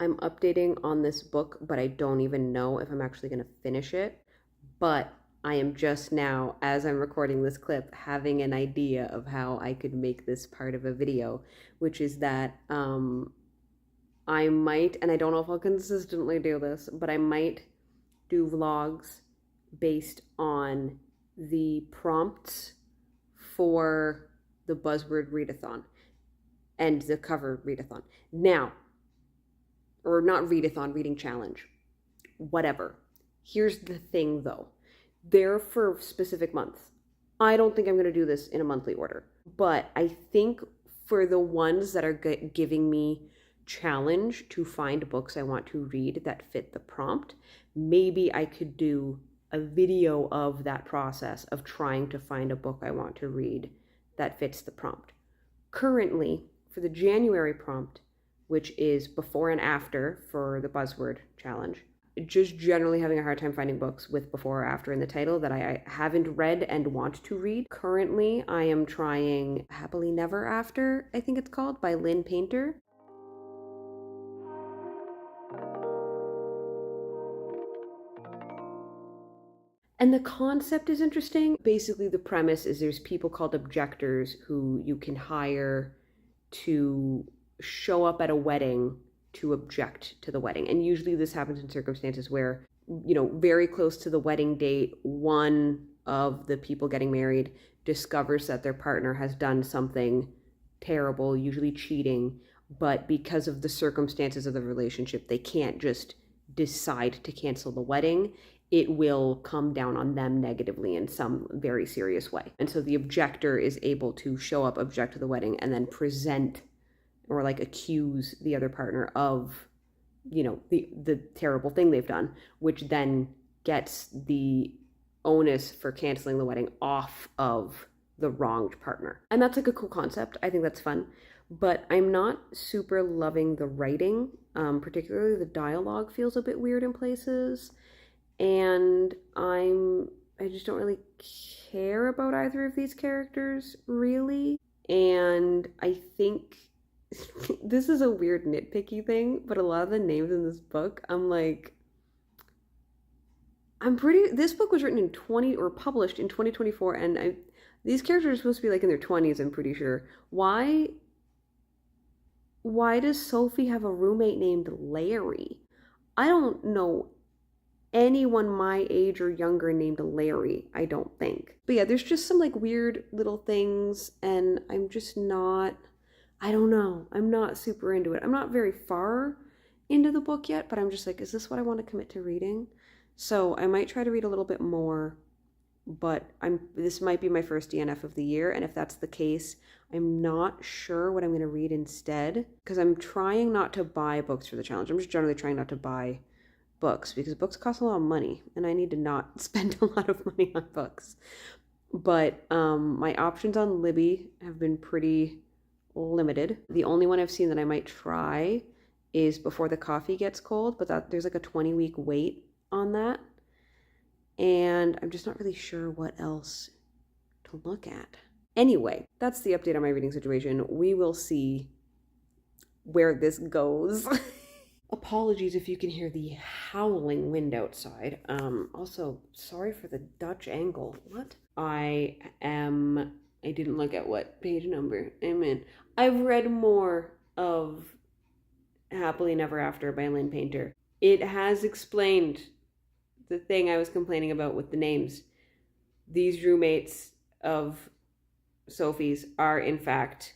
I'm updating on this book, but I don't even know if I'm actually going to finish it. But I am just now, as I'm recording this clip, having an idea of how I could make this part of a video, which is that I might, and I don't know if I'll consistently do this, but I might do vlogs based on the prompts for the Buzzword Readathon and the cover readathon. Now, or not readathon, reading challenge, whatever. Here's the thing though, they're for specific months. I don't think I'm going to do this in a monthly order, but I think for the ones that are giving me challenge to find books I want to read that fit the prompt, maybe I could do a video of that process of trying to find a book I want to read that fits the prompt. Currently, for the January prompt, which is before and after for the Buzzword challenge, just generally having a hard time finding books with before or after in the title that I haven't read and want to read. Currently, I am trying Happily Never After, I think it's called, by Lynn Painter. And the concept is interesting. Basically, the premise is there's people called objectors who you can hire to show up at a wedding to object to the wedding. And usually this happens in circumstances where, very close to the wedding date, one of the people getting married discovers that their partner has done something terrible, usually cheating, but because of the circumstances of the relationship, they can't just decide to cancel the wedding. It will come down on them negatively in some very serious way. And so the objector is able to show up, object to the wedding, and then present or accuse the other partner of, the terrible thing they've done, which then gets the onus for canceling the wedding off of the wronged partner. And that's a cool concept. I think that's fun. But I'm not super loving the writing. Particularly the dialogue feels a bit weird in places. And I just don't really care about either of these characters, really. And I think this is a weird nitpicky thing, but a lot of the names in this book, this book was written published in 2024, and these characters are supposed to be in their 20s, I'm pretty sure. Why does Sophie have a roommate named Larry? I don't know anyone my age or younger named Larry, I don't think. But yeah, there's just some weird little things, and I'm just not, I don't know, I'm not super into it. I'm not very far into the book yet, but I'm just is this what I want to commit to reading? So I might try to read a little bit more, but this might be my first DNF of the year, and if that's the case, I'm not sure what I'm going to read instead, because I'm trying not to buy books for the challenge. I'm just generally trying not to buy books because books cost a lot of money and I need to not spend a lot of money on books. But my options on Libby have been pretty limited. The only one I've seen that I might try is Before the Coffee Gets Cold, but there's a 20-week wait on that. And I'm just not really sure what else to look at. Anyway, that's the update on my reading situation. We will see where this goes. Apologies if you can hear the howling wind outside. Also, sorry for the Dutch angle. What? I didn't look at what page number I'm in. I've read more of Happily Never After by Lynn Painter. It has explained the thing I was complaining about with the names. These roommates of Sophie's are, in fact,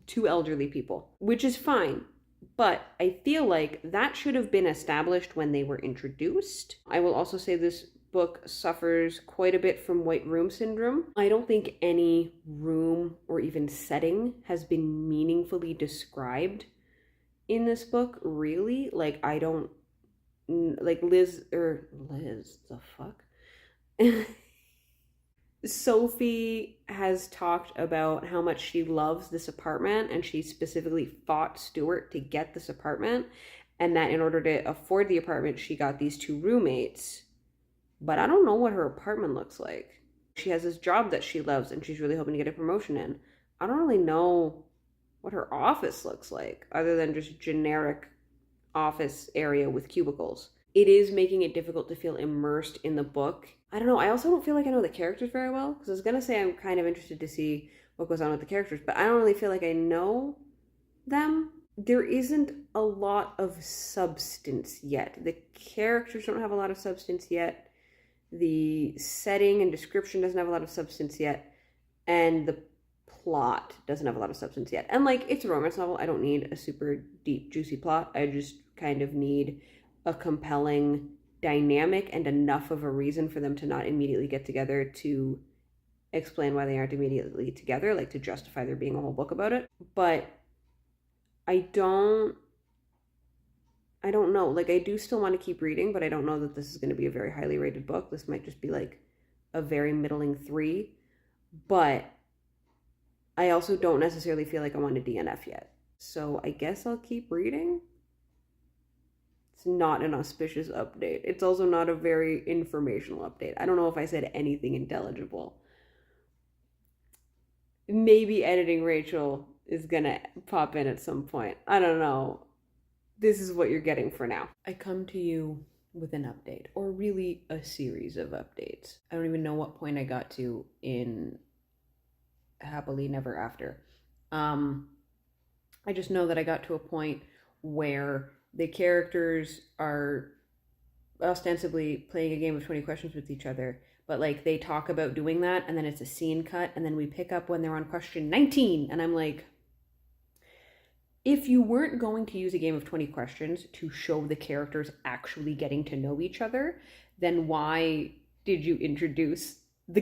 two elderly people, which is fine. But I feel like that should have been established when they were introduced. I will also say this book suffers quite a bit from white room syndrome. I don't think any room or even setting has been meaningfully described in this book, really. Liz, the fuck? Sophie has talked about how much she loves this apartment, and she specifically fought Stuart to get this apartment, and that in order to afford the apartment, she got these two roommates. But I don't know what her apartment looks like. She has this job that she loves, and she's really hoping to get a promotion in. I don't really know what her office looks like, other than just generic office area with cubicles. It is making it difficult to feel immersed in the book. I don't know. I also don't feel like I know the characters very well, because I was going to say I'm kind of interested to see what goes on with the characters, but I don't really feel like I know them. There isn't a lot of substance yet. The characters don't have a lot of substance yet. The setting and description doesn't have a lot of substance yet. And the plot doesn't have a lot of substance yet. And like, it's a romance novel. I don't need a super deep, juicy plot. I just kind of need a compelling dynamic and enough of a reason for them to not immediately get together to explain why they aren't immediately together, like to justify there being a whole book about it. But I don't know. Like, I do still want to keep reading, but I don't know that this is going to be a very highly rated book. This might just be like a very middling 3. But I also don't necessarily feel like I want to DNF yet. So I guess I'll keep reading. It's not an auspicious update. It's also not a very informational update. I don't know if I said anything intelligible. Maybe editing Rachel is gonna pop in at some point. I don't know. This is what you're getting for now. I come to you with an update, or really a series of updates. I don't even know what point I got to in Happily Never After. I just know that I got to a point where the characters are ostensibly playing a game of 20 questions with each other, but like they talk about doing that, and then it's a scene cut, and then we pick up when they're on question 19, and I'm like, if you weren't going to use a game of 20 questions to show the characters actually getting to know each other, then why did you introduce the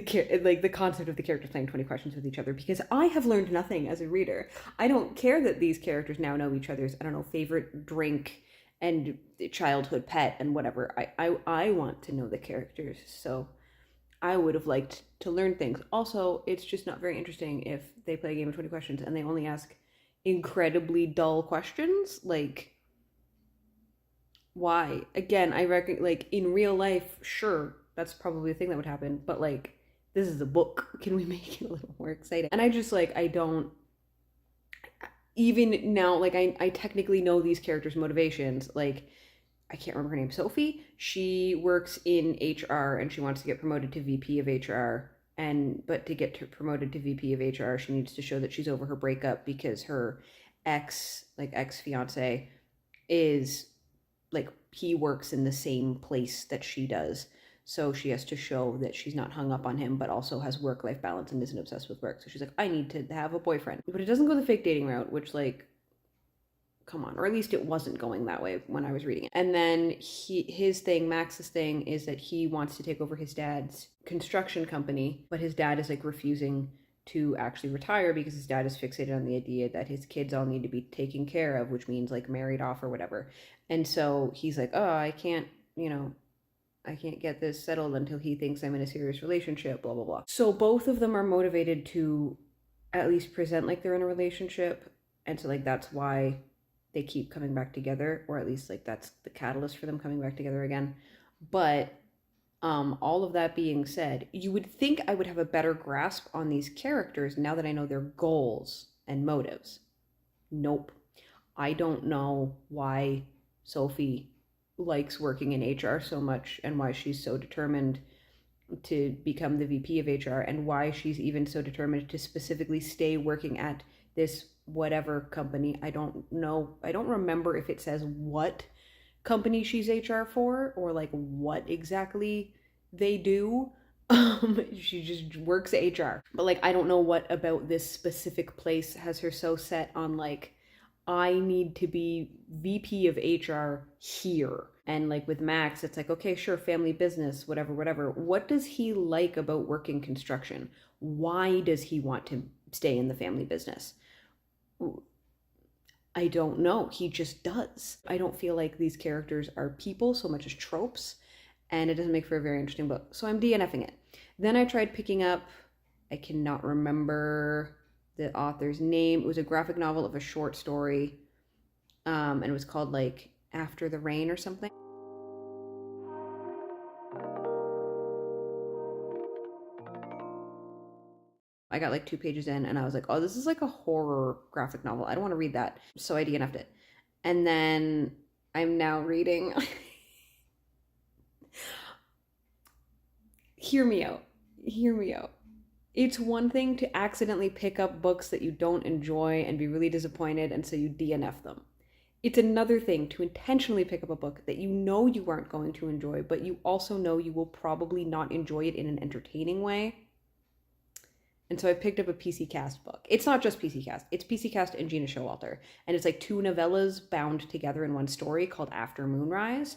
concept of the characters playing 20 questions with each other? Because I have learned nothing as a reader. I don't care that these characters now know each other's, I don't know, favorite drink and childhood pet and whatever. I want to know the characters, so I would have liked to learn things. Also, it's just not very interesting if they play a game of 20 questions and they only ask incredibly dull questions. Like, why? Again, I reckon, like, in real life, sure, that's probably a thing that would happen, but like, this is a book. Can we make it a little more exciting? And I just, like, I don't, even now, like, I technically know these characters' motivations. Like, I can't remember her name, Sophie. She works in HR and she wants to get promoted to VP of HR. But to get promoted to VP of HR, she needs to show that she's over her breakup, because her ex-fiance is, like, he works in the same place that she does. So she has to show that she's not hung up on him, but also has work-life balance and isn't obsessed with work. So she's like, I need to have a boyfriend. But it doesn't go the fake dating route, which, like, come on. Or at least it wasn't going that way when I was reading it. And then Max's thing is that he wants to take over his dad's construction company, but his dad is, like, refusing to actually retire because his dad is fixated on the idea that his kids all need to be taken care of, which means, like, married off or whatever. And so he's like, oh, I can't get this settled until he thinks I'm in a serious relationship, blah, blah, blah. So both of them are motivated to at least present like they're in a relationship. And so, like, that's why they keep coming back together, or at least, like, that's the catalyst for them coming back together again. But all of that being said, you would think I would have a better grasp on these characters now that I know their goals and motives. Nope. I don't know why Sophie likes working in HR so much, and why she's so determined to become the VP of HR, and why she's even so determined to specifically stay working at this whatever company. I don't know. I don't remember if it says what company she's HR for, or like what exactly they do. She just works at HR. But like, I don't know what about this specific place has her so set on, like, I need to be VP of HR here. And like with Max, it's like, okay, sure, family business, whatever, whatever. What does he like about working construction? Why does he want to stay in the family business? I don't know. He just does. I don't feel like these characters are people so much as tropes, and it doesn't make for a very interesting book. So I'm DNFing it. Then I tried picking up, I cannot remember the author's name. It was a graphic novel of a short story, and it was called, like, After the Rain or something. I got like 2 pages in and I was like, oh, this is like a horror graphic novel. I don't want to read that. So I DNF'd it. And then I'm now reading. Hear me out. Hear me out. It's one thing to accidentally pick up books that you don't enjoy and be really disappointed, and so you DNF them. It's another thing to intentionally pick up a book that you know you aren't going to enjoy, but you also know you will probably not enjoy it in an entertaining way. And so I picked up a PC Cast book. It's not just PC Cast. It's PC Cast and Gina Showalter. And it's like two novellas bound together in one story called After Moonrise.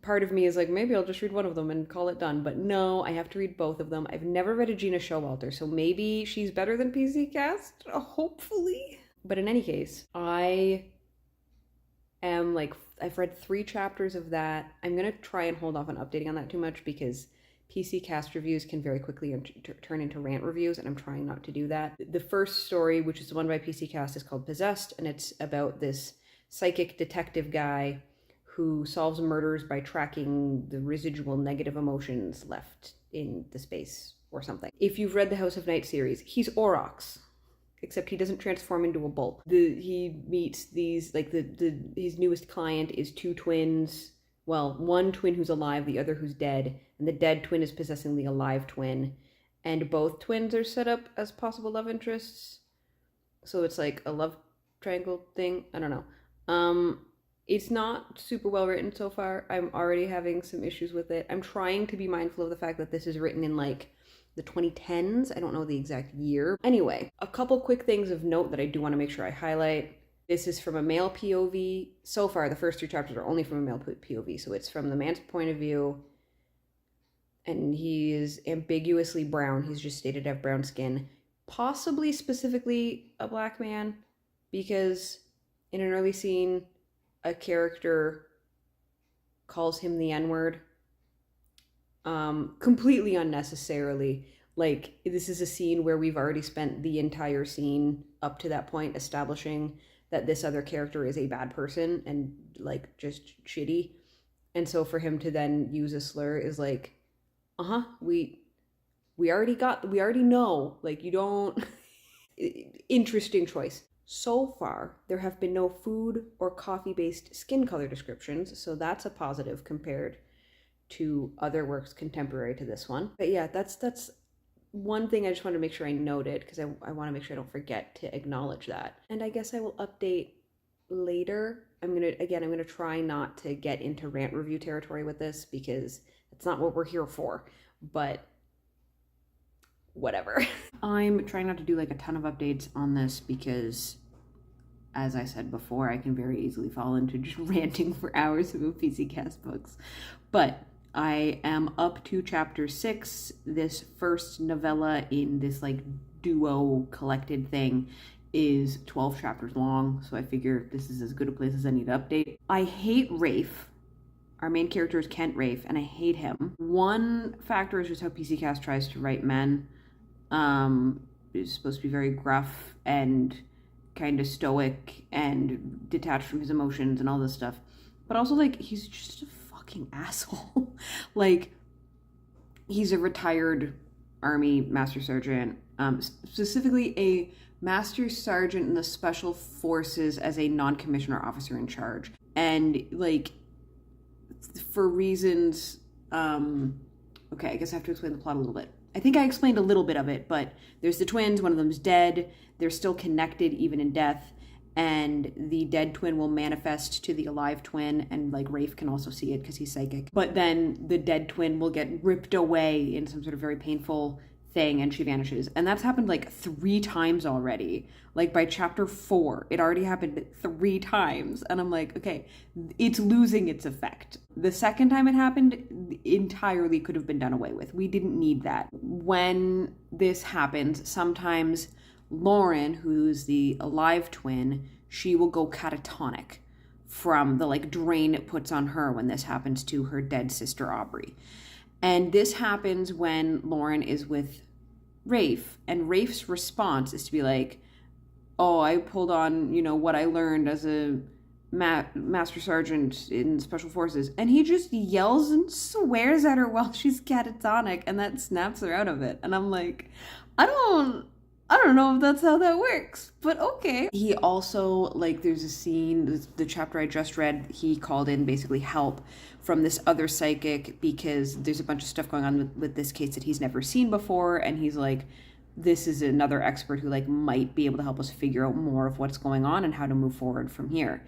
Part of me is like, maybe I'll just read one of them and call it done. But no, I have to read both of them. I've never read a Gina Showalter, so maybe she's better than PC Cast, hopefully. But in any case, I am like, I've read 3 chapters of that. I'm going to try and hold off on updating on that too much because PC Cast reviews can very quickly turn into rant reviews, and I'm trying not to do that. The first story, which is the one by PC Cast, is called Possessed, and it's about this psychic detective guy who solves murders by tracking the residual negative emotions left in the space or something. If you've read the House of Night series, he's Aurochs, except he doesn't transform into a bolt. He meets these, like, his newest client is 2 twins. Well, one twin who's alive, the other who's dead, and the dead twin is possessing the alive twin. And both twins are set up as possible love interests. So it's like a love triangle thing. I don't know. It's not super well written so far. I'm already having some issues with it. I'm trying to be mindful of the fact that this is written in like the 2010s. I don't know the exact year. Anyway, a couple quick things of note that I do want to make sure I highlight. This is from a male POV. So far, the first 3 chapters are only from a male POV. So it's from the man's point of view. And he is ambiguously brown. He's just stated to have brown skin. Possibly specifically a black man. Because in an early scene, a character calls him the N-word. Completely unnecessarily. Like, this is a scene where we've already spent the entire scene up to that point establishing that this other character is a bad person and, like, just shitty. And so for him to then use a slur is like, we already know. Like, you don't... Interesting choice. So far, there have been no food or coffee-based skin color descriptions, so that's a positive compared to other works contemporary to this one. But yeah, that's one thing I just want to make sure I noted, because I want to make sure I don't forget to acknowledge that. And I guess I will update later. I'm gonna try not to get into rant review territory with this, because that's not what we're here for, but whatever. I'm trying not to do like a ton of updates on this because, as I said before, I can very easily fall into just ranting for hours about PC Cast books. But I am up to chapter 6. This first novella in this like duo collected thing is 12 chapters long, so I figure this is as good a place as any to update. I hate Rafe. Our main character is Kent Rafe, and I hate him. One factor is just how PC Cast tries to write men. He's supposed to be very gruff and kind of stoic and detached from his emotions and all this stuff. But also, like, he's just a fucking asshole. Like, he's a retired Army Master Sergeant, specifically a Master Sergeant in the Special Forces as a non-commissioner officer in charge. And, like, for reasons, okay, I guess I have to explain the plot a little bit. I think I explained a little bit of it, but there's the twins, one of them's dead, they're still connected even in death, and the dead twin will manifest to the alive twin, and like Rafe can also see it because he's psychic. But then the dead twin will get ripped away in some sort of very painful thing, and she vanishes. And that's happened like 3 times already. Like by chapter 4, it already happened 3 times. And I'm like, okay, it's losing its effect. The second time it happened, entirely could have been done away with. We didn't need that. When this happens, sometimes Lauren, who's the alive twin, she will go catatonic from the like drain it puts on her when this happens to her dead sister Aubrey. And this happens when Lauren is with Rafe, and Rafe's response is to be like, oh, I pulled on, you know, what I learned as a Master Sergeant in Special Forces. And he just yells and swears at her while she's catatonic, and that snaps her out of it. And I'm like, I don't I don't know if that's how that works, but okay. He also, like, there's a scene, the chapter I just read, he called in basically help from this other psychic because there's a bunch of stuff going on with this case that he's never seen before. And he's like, this is another expert who, like, might be able to help us figure out more of what's going on and how to move forward from here.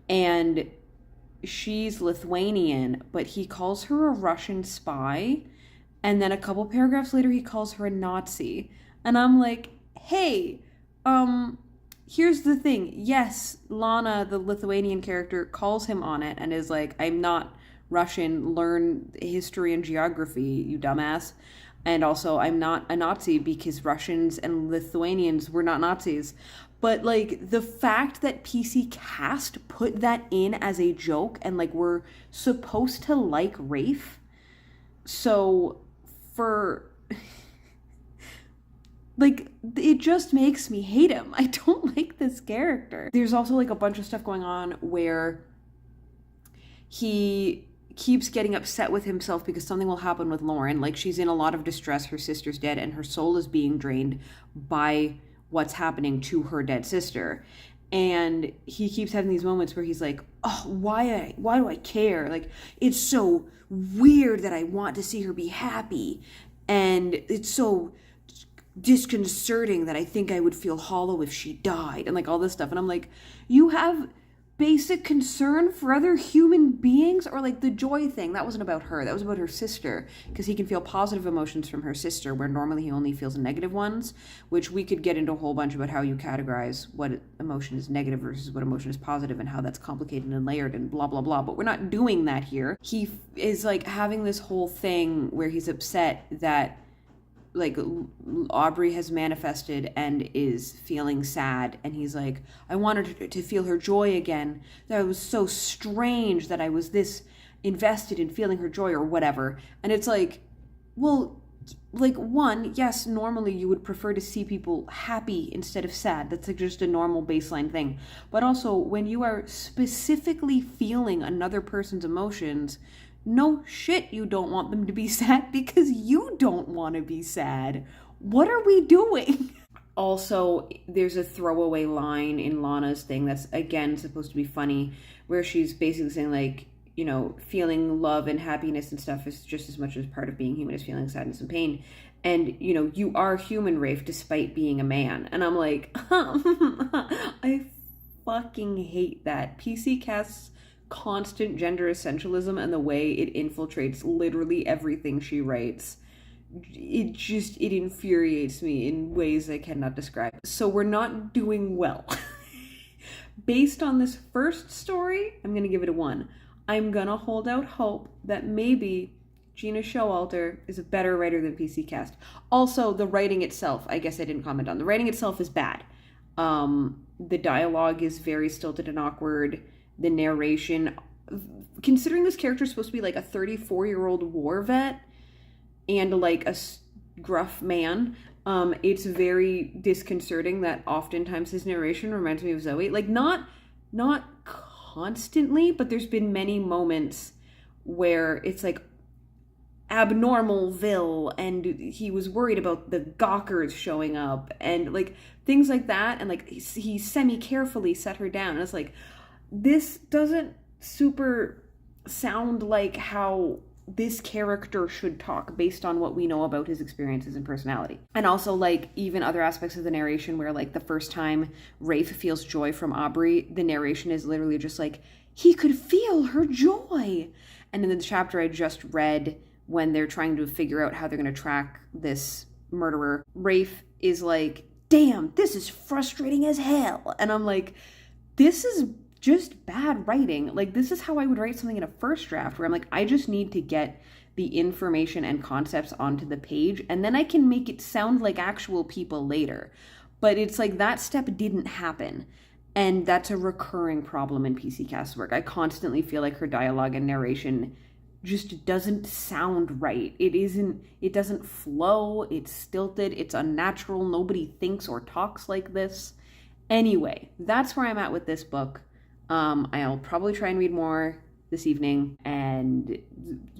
And she's Lithuanian, but he calls her a Russian spy. And then a couple paragraphs later, he calls her a Nazi. And I'm like, hey, here's the thing. Yes, Lana, the Lithuanian character, calls him on it and is like, I'm not Russian, learn history and geography, you dumbass. And also, I'm not a Nazi because Russians and Lithuanians were not Nazis. But, like, the fact that PC Cast put that in as a joke and, like, we're supposed to like Rafe. So, for... like, it just makes me hate him. I don't like this character. There's also, like, a bunch of stuff going on where he keeps getting upset with himself because something will happen with Lauren. Like, she's in a lot of distress. Her sister's dead, and her soul is being drained by what's happening to her dead sister. And he keeps having these moments where he's like, oh, why do I care? Like, it's so weird that I want to see her be happy. And it's so disconcerting that I think I would feel hollow if she died, and like all this stuff. And I'm like, you have basic concern for other human beings? Or like the joy thing, that wasn't about her, that was about her sister, because he can feel positive emotions from her sister where normally he only feels negative ones, which we could get into a whole bunch about how you categorize what emotion is negative versus what emotion is positive and how that's complicated and layered and blah blah blah, but we're not doing that here. He is like having this whole thing where he's upset that like Aubrey has manifested and is feeling sad, and he's like, I wanted to feel her joy again. That was so strange that I was this invested in feeling her joy or whatever. And it's like, well, like, one, yes, normally you would prefer to see people happy instead of sad. That's like just a normal baseline thing. But also, when you are specifically feeling another person's emotions, no shit, you don't want them to be sad because you don't want to be sad. What are we doing? Also, there's a throwaway line in Lana's thing that's, again, supposed to be funny, where she's basically saying, like, you know, feeling love and happiness and stuff is just as much as part of being human as feeling sadness and pain. And, you know, you are human, Rafe, despite being a man. And I'm like, I fucking hate that. PC Cast's constant gender essentialism and the way it infiltrates literally everything she writes, it infuriates me in ways I cannot describe. So we're not doing well. Based on this first story, I'm gonna give it a 1. I'm gonna hold out hope that maybe Gina Showalter is a better writer than PC Cast. Also, the writing itself, I guess I didn't comment on. The writing itself is bad. The dialogue is very stilted and awkward. The narration, considering this character is supposed to be like a 34-year-old war vet and like a gruff man, it's very disconcerting that oftentimes his narration reminds me of Zoe. Like, not constantly, but there's been many moments where it's like Abnormalville and he was worried about the gawkers showing up and like things like that, and like he semi-carefully set her down, and it's like, this doesn't super sound like how this character should talk based on what we know about his experiences and personality. And also, like, even other aspects of the narration where, like, the first time Rafe feels joy from Aubrey, the narration is literally just like, he could feel her joy. And in the chapter I just read, when they're trying to figure out how they're going to track this murderer, Rafe is like, damn, this is frustrating as hell. And I'm like, this is just bad writing. Like, this is how I would write something in a first draft, where I'm like, I just need to get the information and concepts onto the page, and then I can make it sound like actual people later. But it's like that step didn't happen, and that's a recurring problem in PC Cast's work. I constantly feel like her dialogue and narration just doesn't sound right. It doesn't flow, it's stilted, it's unnatural, nobody thinks or talks like this. Anyway, that's where I'm at with this book. I'll probably try and read more this evening, and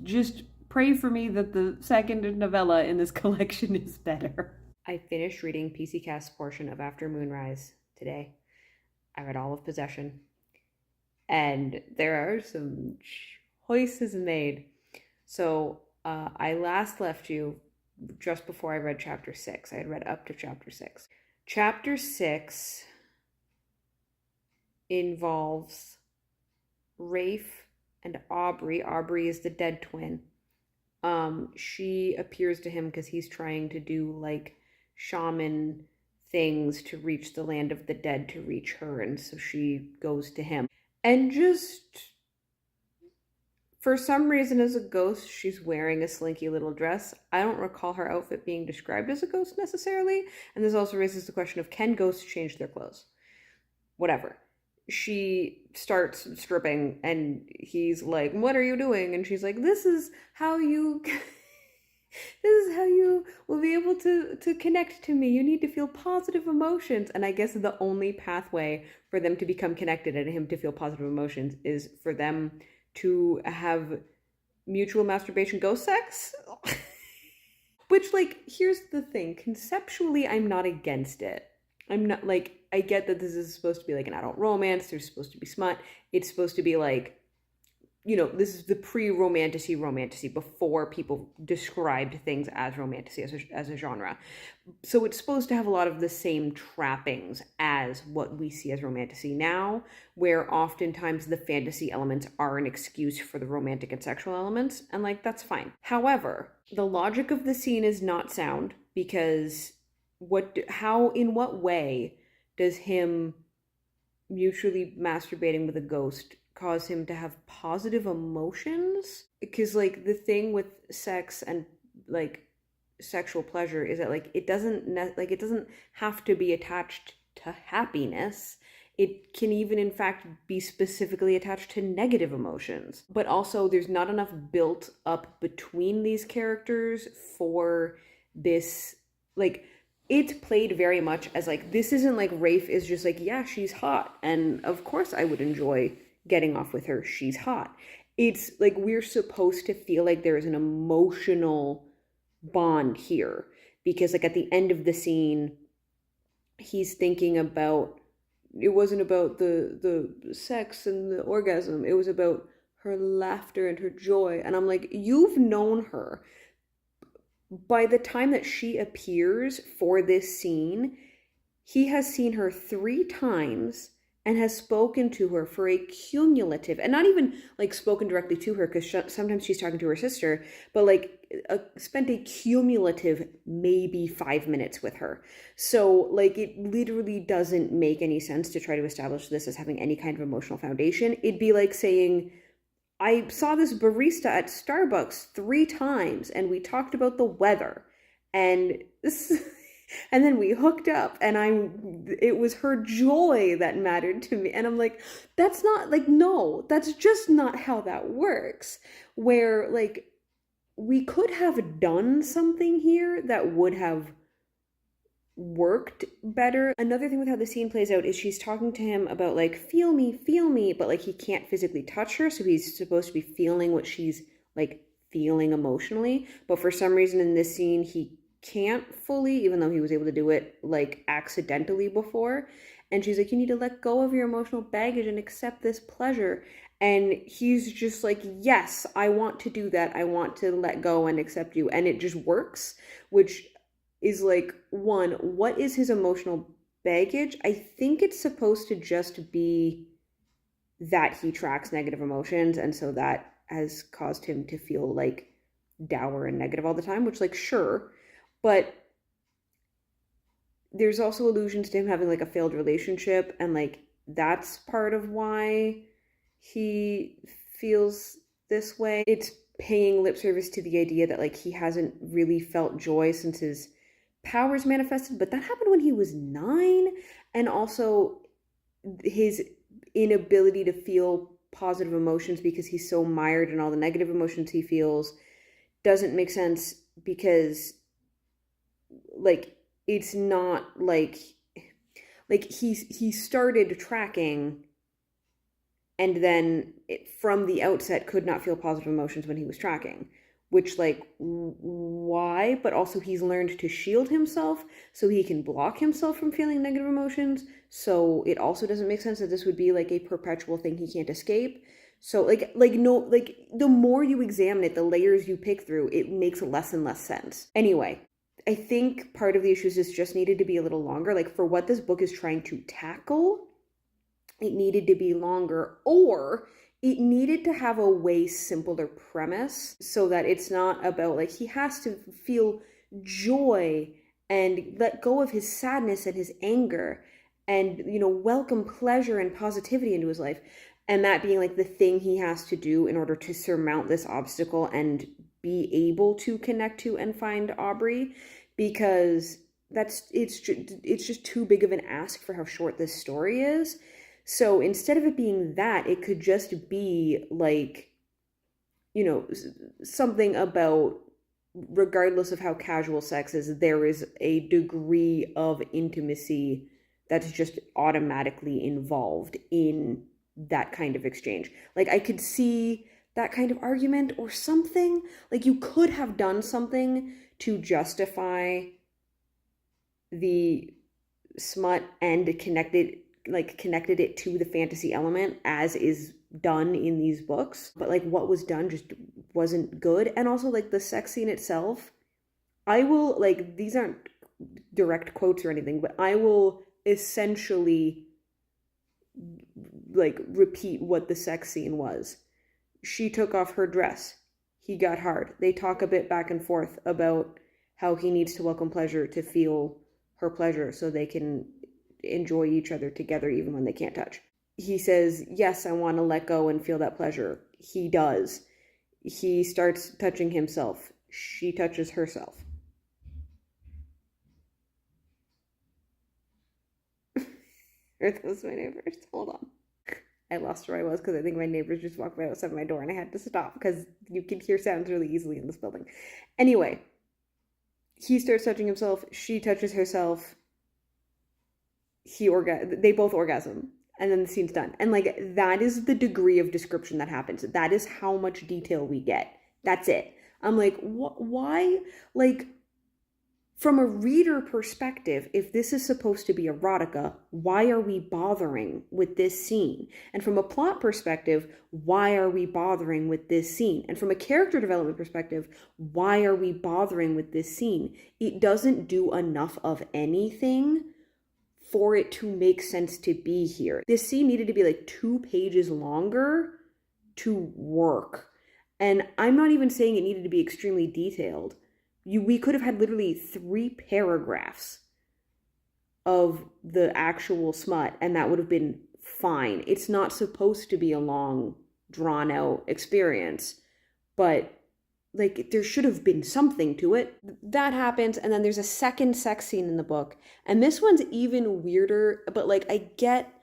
just pray for me that the second novella in this collection is better. I finished reading PC Cast's portion of After Moonrise today. I read all of Possession, and there are some choices made. So I last left you just before I read chapter 6. I had read up to chapter 6. Chapter 6 involves Rafe and Aubrey. Aubrey is the dead twin. She appears to him because he's trying to do like shaman things to reach the land of the dead to reach her, and so she goes to him. And just for some reason, as a ghost, she's wearing a slinky little dress. I don't recall her outfit being described as a ghost necessarily, and this also raises the question of, can ghosts change their clothes? Whatever. She starts stripping, and he's like, "What are you doing?" And she's like, "This is how you this is how you will be able to connect to me. You need to feel positive emotions." And I guess the only pathway for them to become connected and him to feel positive emotions is for them to have mutual masturbation ghost sex. Which, like, here's the thing. Conceptually, I'm not against it. I'm not, like, I get that this is supposed to be like an adult romance. There's supposed to be smut. It's supposed to be like, you know, this is the romantasy before people described things as romantasy as a genre. So it's supposed to have a lot of the same trappings as what we see as romantasy now, where oftentimes the fantasy elements are an excuse for the romantic and sexual elements, and like, that's fine. However, the logic of the scene is not sound, because in what way does him mutually masturbating with a ghost cause him to have positive emotions? Because like, the thing with sex and like sexual pleasure is that like, it doesn't have to be attached to happiness. It can even in fact be specifically attached to negative emotions. But also, there's not enough built up between these characters for this, like, it's played very much as like, this isn't like Rafe is just like, yeah, she's hot, and of course I would enjoy getting off with her, she's hot. It's like, we're supposed to feel like there is an emotional bond here, because like at the end of the scene, he's thinking about, it wasn't about the sex and the orgasm, it was about her laughter and her joy. And I'm like, you've known her. By the time that she appears for this scene, he has seen her 3 times and has spoken to her for a cumulative, and not even like spoken directly to her, because sometimes she's talking to her sister, but like spent a cumulative maybe 5 minutes with her. So like, it literally doesn't make any sense to try to establish this as having any kind of emotional foundation. It'd be like saying, I saw this barista at Starbucks 3 times and we talked about the weather, and and then we hooked up, and it was her joy that mattered to me. And I'm like, that's not like, no, that's just not how that works. Where like, we could have done something here that would have worked better. Another thing with how the scene plays out is she's talking to him about like, feel me, but like, he can't physically touch her, so he's supposed to be feeling what she's like feeling emotionally. But for some reason in this scene, he can't fully, even though he was able to do it like accidentally before. And she's like, you need to let go of your emotional baggage and accept this pleasure. And he's just like, yes, I want to do that. I want to let go and accept you. And it just works, which is like, one, what is his emotional baggage? I think it's supposed to just be that he tracks negative emotions, and so that has caused him to feel like dour and negative all the time, which, like, sure, but there's also allusions to him having like a failed relationship, and like, that's part of why he feels this way. It's paying lip service to the idea that like, he hasn't really felt joy since his powers manifested, but that happened when he was 9. And also, his inability to feel positive emotions because he's so mired in all the negative emotions he feels doesn't make sense, because like, it's not like he started tracking, and then from the outset could not feel positive emotions when he was tracking, which like why? But also he's learned to shield himself so he can block himself from feeling negative emotions. So it also doesn't make sense that this would be like a perpetual thing he can't escape. So like the more you examine it, the layers you pick through, it makes less and less sense. Anyway, I think part of the issues is just needed to be a little longer. Like for what this book is trying to tackle, it needed to be longer, or it needed to have a way simpler premise so that it's not about like he has to feel joy and let go of his sadness and his anger and, you know, welcome pleasure and positivity into his life. And that being like the thing he has to do in order to surmount this obstacle and be able to connect to and find Aubrey, because it's just too big of an ask for how short this story is. So instead of it being that, it could just be like, you know, something about, regardless of how casual sex is, there is a degree of intimacy that's just automatically involved in that kind of exchange. Like I could see that kind of argument or something. Like you could have done something to justify the smut and connected it to the fantasy element as is done in these books, but like what was done just wasn't good. And also like the sex scene itself, I will, like, these aren't direct quotes or anything, but I will essentially like repeat what the sex scene was. She took off her dress, he got hard, they talk a bit back and forth about how he needs to welcome pleasure to feel her pleasure so they can enjoy each other together even when they can't touch. He says, yes, I want to let go and feel that pleasure. He does. He starts touching himself. She touches herself. Are those my neighbors? Hold on. I lost where I was because I think my neighbors just walked by outside my door and I had to stop because you can hear sounds really easily in this building. Anyway, he starts touching himself. She touches herself. They both orgasm, and then the scene's done. And like that is the degree of description that happens. That is how much detail we get. That's it. I'm like, why? Like, from a reader perspective, if this is supposed to be erotica, why are we bothering with this scene? And from a plot perspective, why are we bothering with this scene? And from a character development perspective, why are we bothering with this scene? It doesn't do enough of anything for it to make sense to be here. This scene needed to be like 2 pages longer to work. And I'm not even saying it needed to be extremely detailed. We could have had literally 3 paragraphs of the actual smut, and that would have been fine. It's not supposed to be a long, drawn-out experience, but like there should have been something to it. That happens, and then there's a second sex scene in the book, and this one's even weirder, but like I get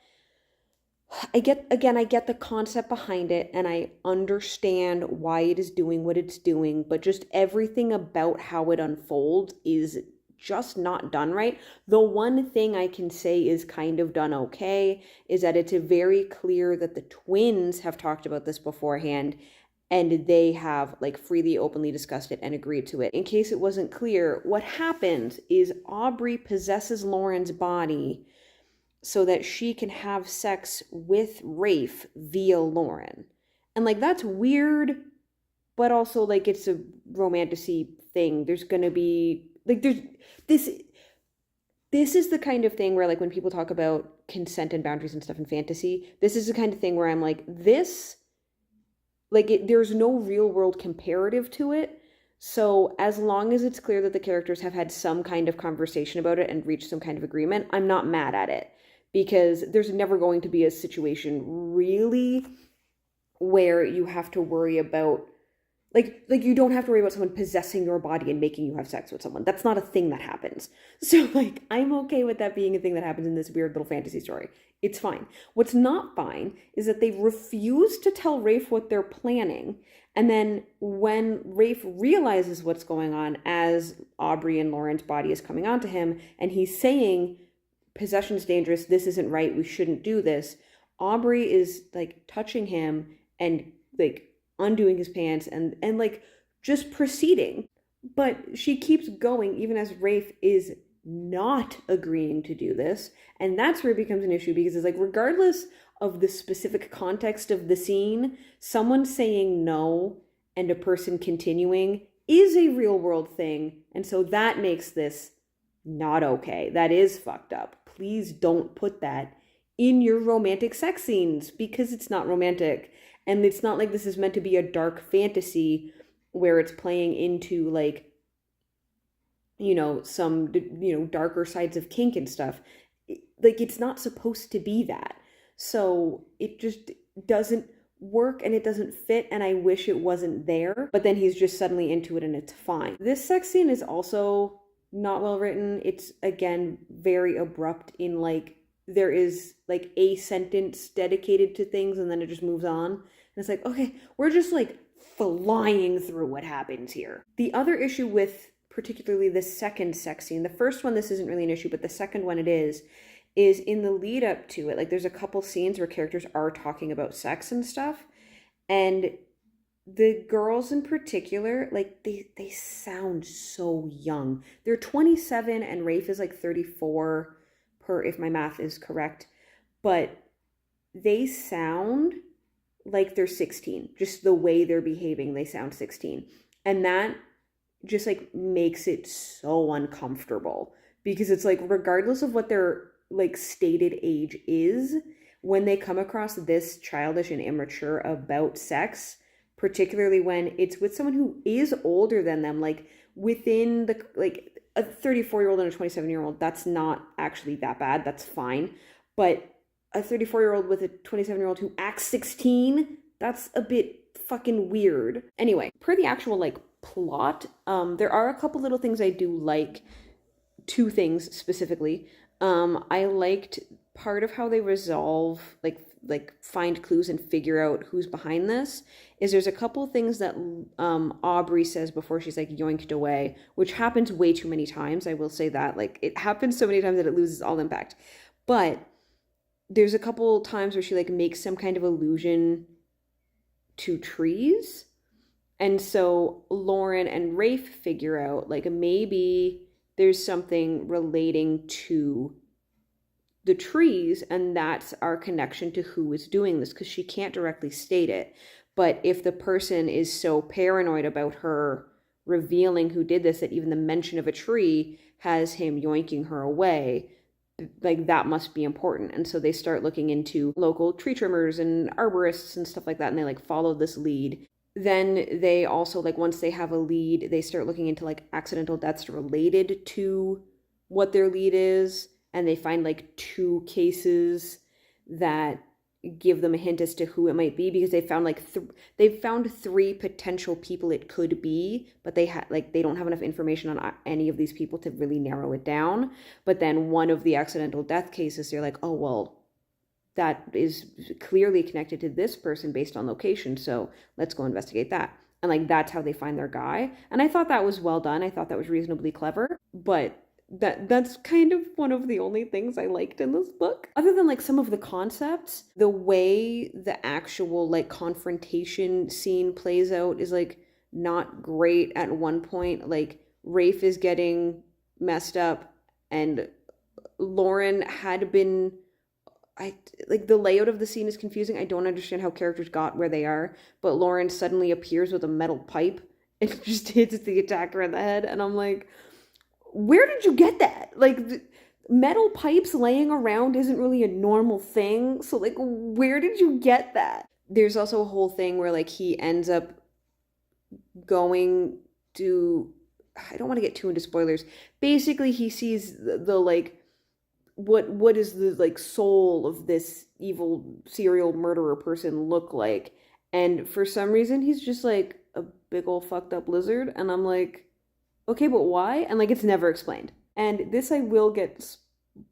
the concept behind it, and I understand why it is doing what it's doing, but just everything about how it unfolds is just not done right. The one thing I can say is kind of done okay is that it's very clear that the twins have talked about this beforehand, and they have like freely, openly discussed it and agreed to it. In case it wasn't clear, what happens is Aubrey possesses Lauren's body so that she can have sex with Rafe via Lauren. And like that's weird, but also like it's a romantasy thing. There's gonna be like there's this is the kind of thing where like when people talk about consent and boundaries and stuff in fantasy, this is the kind of thing where I'm like, this there's no real world comparative to it. So as long as it's clear that the characters have had some kind of conversation about it and reached some kind of agreement, I'm not mad at it. Because there's never going to be a situation really where you have to worry about like you don't have to worry about someone possessing your body and making you have sex with someone. That's not a thing that happens. So like I'm okay with that being a thing that happens in this weird little fantasy story. It's fine. What's not fine is that they refuse to tell Rafe what they're planning. And then when Rafe realizes what's going on as Aubrey and Lauren's body is coming onto him and he's saying, possession's dangerous, this isn't right, we shouldn't do this, Aubrey is like touching him and like undoing his pants and like just proceeding. But she keeps going even as Rafe is not agreeing to do this. And that's where it becomes an issue, because it's like, regardless of the specific context of the scene, someone saying no and a person continuing is a real world thing. And so that makes this not okay. That is fucked up. Please don't put that in your romantic sex scenes, because it's not romantic. And it's not like this is meant to be a dark fantasy where it's playing into like, some, darker sides of kink and stuff. Like, it's not supposed to be that. So it just doesn't work and it doesn't fit, and I wish it wasn't there. But then he's just suddenly into it and it's fine. This sex scene is also not well written. It's, again, very abrupt in like, there is like a sentence dedicated to things and then it just moves on. And it's like, okay, we're just like flying through what happens here. The other issue with particularly the second sex scene, the first one, this isn't really an issue, but the second one it is in the lead up to it. Like, there's a couple scenes where characters are talking about sex and stuff, and the girls in particular, like, they sound so young. They're 27 and Rafe is like 34 if my math is correct, but they sound like they're 16. Just the way they're behaving, they sound 16. And that just like makes it so uncomfortable, because it's like, regardless of what their like stated age is, when they come across this childish and immature about sex, particularly when it's with someone who is older than them, like within the, like, a 34-year-old and a 27-year-old, that's not actually that bad. That's fine. But a 34-year-old with a 27-year-old who acts 16, that's a bit fucking weird. Anyway, per the actual like plot, there are a couple little things I do like. Two things specifically. I liked part of how they resolve, like find clues and figure out who's behind this, is there's a couple things that Aubrey says before she's like yoinked away, which happens way too many times. I will say that, like, it happens so many times that it loses all impact. But there's a couple times where she like makes some kind of allusion to trees, and so Lauren and Rafe figure out like maybe there's something relating to the trees, and that's our connection to who is doing this, because she can't directly state it. But if the person is so paranoid about her revealing who did this that even the mention of a tree has him yoinking her away, like, that must be important. And so they start looking into local tree trimmers and arborists and stuff like that, and they like follow this lead. Then they also, like, once they have a lead, they start looking into like accidental deaths related to what their lead is, and they find like two cases that give them a hint as to who it might be, because they found like they've found three potential people it could be, but they don't have enough information on any of these people to really narrow it down. But then one of the accidental death cases, they're like, oh well, that is clearly connected to this person based on location, so let's go investigate that. And like, that's how they find their guy. And I thought that was well done. I thought that was reasonably clever, but that's kind of one of the only things I liked in this book. Other than like some of the concepts, the way the actual like confrontation scene plays out is like not great. At one point, like, Rafe is getting messed up, and Lauren had been, like, the layout of the scene is confusing. I don't understand how characters got where they are, but Lauren suddenly appears with a metal pipe and just hits the attacker in the head, and I'm like, where did you get that? Like, metal pipes laying around isn't really a normal thing, so like, where did you get that? There's also a whole thing where like he ends up going to, I don't want to get too into spoilers. Basically, he sees the like, what is the like soul of this evil serial murderer person look like, and for some reason he's just like a big old fucked up lizard, and I'm like, okay, but why? And like, it's never explained. And this I will get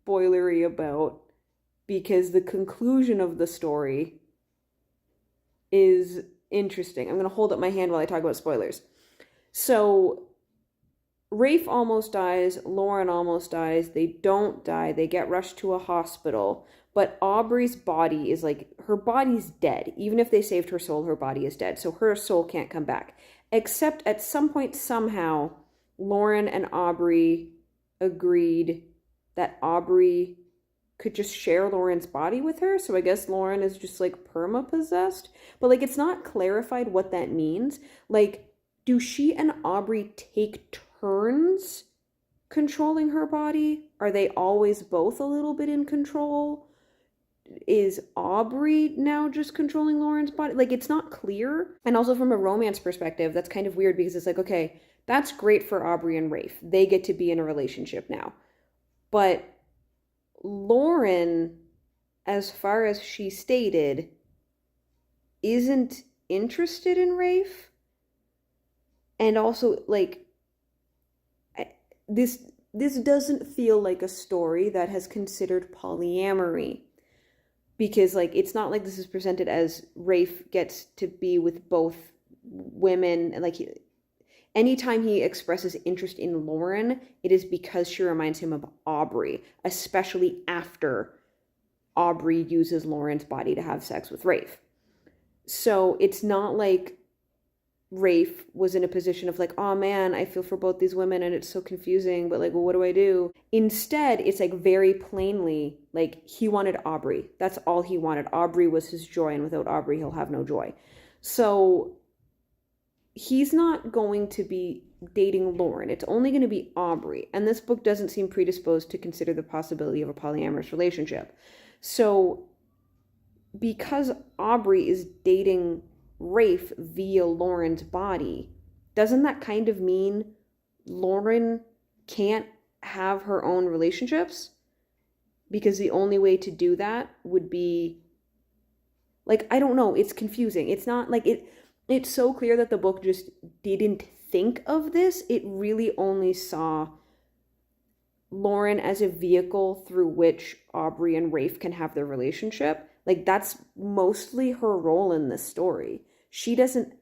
spoilery about, because the conclusion of the story is interesting. I'm going to hold up my hand while I talk about spoilers. So Rafe almost dies, Lauren almost dies, they don't die, they get rushed to a hospital, but Aubrey's body is like, her body's dead. Even if they saved her soul, her body is dead, so her soul can't come back. except at some point, somehow, Lauren and Aubrey agreed that Aubrey could just share Lauren's body with her. So I guess Lauren is just like perma-possessed. But like, it's not clarified what that means. Like, do she and Aubrey take turns controlling her body? Are they always both a little bit in control? Is Aubrey now just controlling Lauren's body? Like, it's not clear. And also from a romance perspective, that's kind of weird because it's like, okay, that's great for Aubrey and Rafe. They get to be in a relationship now. But Lauren, as far as she stated, isn't interested in Rafe. And also, like, this doesn't feel like a story that has considered polyamory. Because, like, it's not like this is presented as Rafe gets to be with both women. Like, anytime he expresses interest in Lauren, it is because she reminds him of Aubrey, especially after Aubrey uses Lauren's body to have sex with Rafe. So it's not like Rafe was in a position of like, oh man, I feel for both these women and it's so confusing, but like, well, what do I do? Instead, it's like very plainly, like, he wanted Aubrey. That's all he wanted. Aubrey was his joy, and without Aubrey, he'll have no joy. So he's not going to be dating Lauren. It's only going to be Aubrey. And this book doesn't seem predisposed to consider the possibility of a polyamorous relationship. So because Aubrey is dating Rafe via Lauren's body, doesn't that kind of mean Lauren can't have her own relationships? Because the only way to do that would be, like, I don't know, it's confusing. It's not like it's so clear that the book just didn't think of this. It really only saw Lauren as a vehicle through which Aubrey and Rafe can have their relationship. Like, that's mostly her role in this story. She doesn't,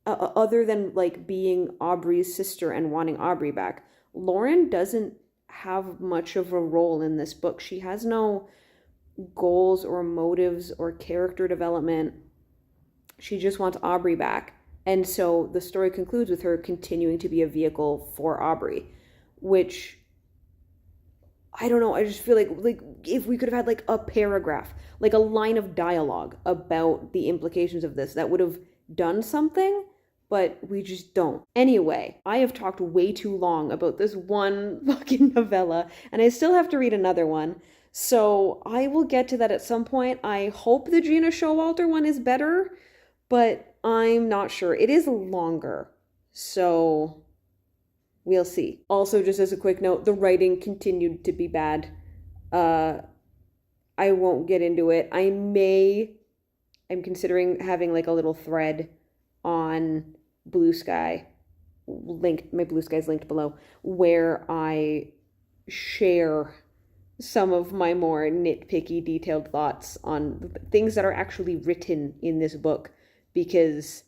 other than like being Aubrey's sister and wanting Aubrey back, Lauren doesn't have much of a role in this book. She has no goals or motives or character development. She just wants Aubrey back. And so the story concludes with her continuing to be a vehicle for Aubrey, which, I don't know, I just feel like if we could have had like a paragraph, like a line of dialogue about the implications of this, that would have done something, but we just don't. Anyway, I have talked way too long about this one fucking novella, and I still have to read another one. So I will get to that at some point. I hope the Gina Showalter one is better, but I'm not sure. It is longer, so we'll see. Also, just as a quick note, the writing continued to be bad. I won't get into it. I'm considering having like a little thread on Blue Sky, my Blue Sky is linked below, where I share some of my more nitpicky, detailed thoughts on things that are actually written in this book, because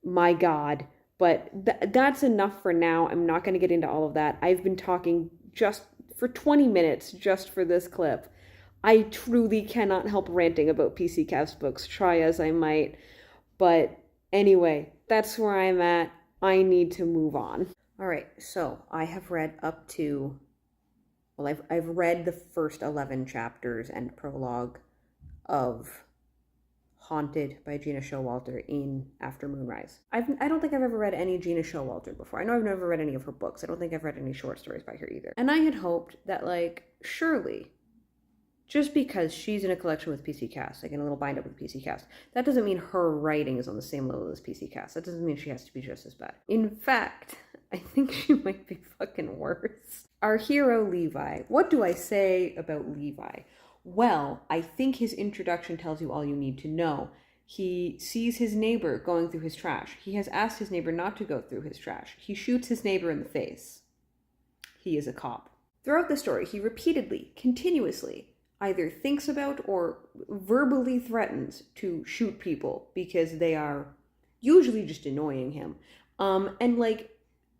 my God. But that's enough for now. I'm not going to get into all of that. I've been talking just for 20 minutes just for this clip. I truly cannot help ranting about PC Cavs books, try as I might. But anyway, that's where I'm at. I need to move on. All right, so I have read up to, well, I've read the first 11 chapters and prologue of Haunted by Gina Showalter in After Moonrise. I don't think I've ever read any Gina Showalter before. I know I've never read any of her books. I don't think I've read any short stories by her either. And I had hoped that, like, surely, just because she's in a collection with PC Cast, like in a little bind up with PC Cast, that doesn't mean her writing is on the same level as PC Cast. That doesn't mean she has to be just as bad. In fact, I think she might be fucking worse. Our hero, Levi. What do I say about Levi? Well, I think his introduction tells you all you need to know. He sees his neighbor going through his trash. He has asked his neighbor not to go through his trash. He shoots his neighbor in the face. He is a cop. Throughout the story, he repeatedly, continuously, either thinks about or verbally threatens to shoot people because they are usually just annoying him. And like,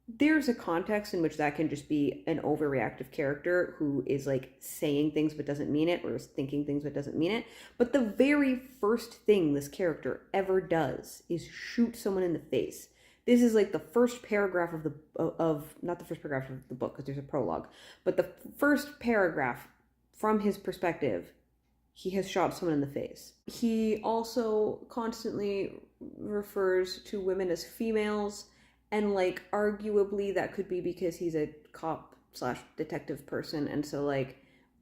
there's a context in which that can just be an overreactive character who is like saying things but doesn't mean it, or is thinking things but doesn't mean it. But the very first thing this character ever does is shoot someone in the face this is like the first paragraph of not the first paragraph of the book, because there's a prologue, but the first paragraph from his perspective, he has shot someone in the face. He also constantly refers to women as females, and like arguably that could be because he's a cop slash detective person, and so like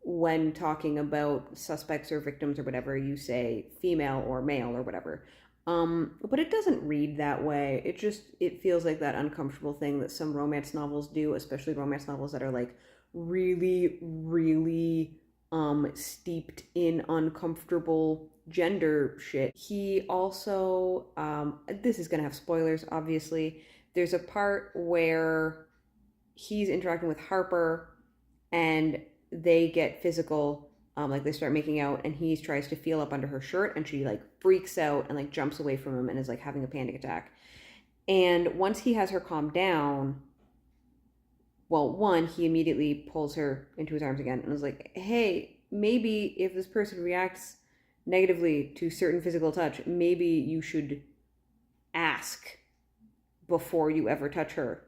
when talking about suspects or victims or whatever, you say female or male or whatever. But it doesn't read that way. It feels like that uncomfortable thing that some romance novels do, especially romance novels that are like really, really steeped in uncomfortable gender shit. He also, this is gonna have spoilers, obviously. There's a part where he's interacting with Harper and they get physical, like they start making out, and he tries to feel up under her shirt, and she like freaks out and like jumps away from him and is like having a panic attack. And once he has her calm down, well, one, he immediately pulls her into his arms again and is like, hey, maybe if this person reacts negatively to certain physical touch, maybe you should ask before you ever touch her.